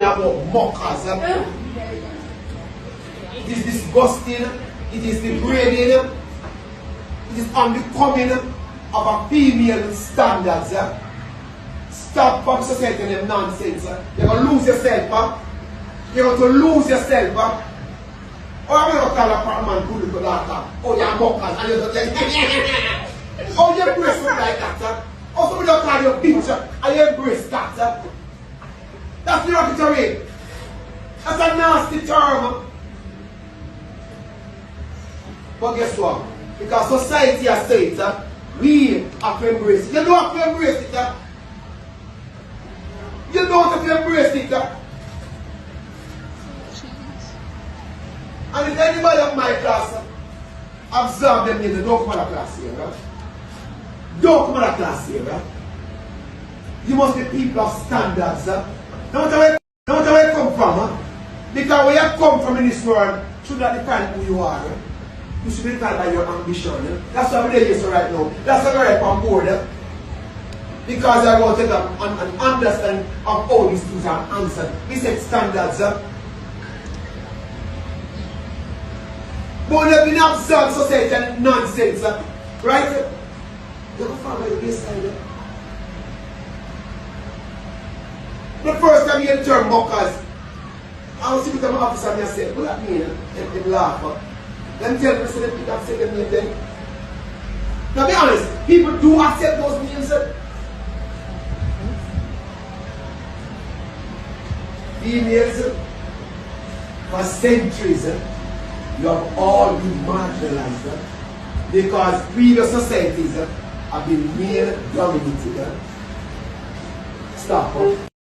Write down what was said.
about mukkaz. It is disgusting, it is degrading, it is unbecoming of a female standards. Stop from society and them nonsense. You're going to lose yourself. You're going to lose yourself. Or I'm going to call a man good to that. Oh, you're mukkaz. And you're just oh, you embrace something like that. Or somebody will call you a bitch and you embrace that. That's derogatory. That's a nasty term. But guess what? Because society has said we have to embrace it. You don't have to embrace it. You don't have to embrace it. And if anybody of my class observe them in the don't come out of class here, right? Don't come out of class here, right? You must be people of standards. No matter where you come from, because where you come from in this world should not define who you are. You should be defined by your ambition. That's what we're doing right now. That's what we're on board. Because I want to take an understanding of all these things are answered. We said standards. But when you've been observed society and nonsense, right? You don't follow the baseline. The first time you hear the term mukkaz, I was sitting with my officer and I said, what that mean? And laugh. Then tell me, say, you can say them name then. Now be honest, people do accept those names. Females, for centuries, you have all been marginalized because previous societies have been male dominated. Stop.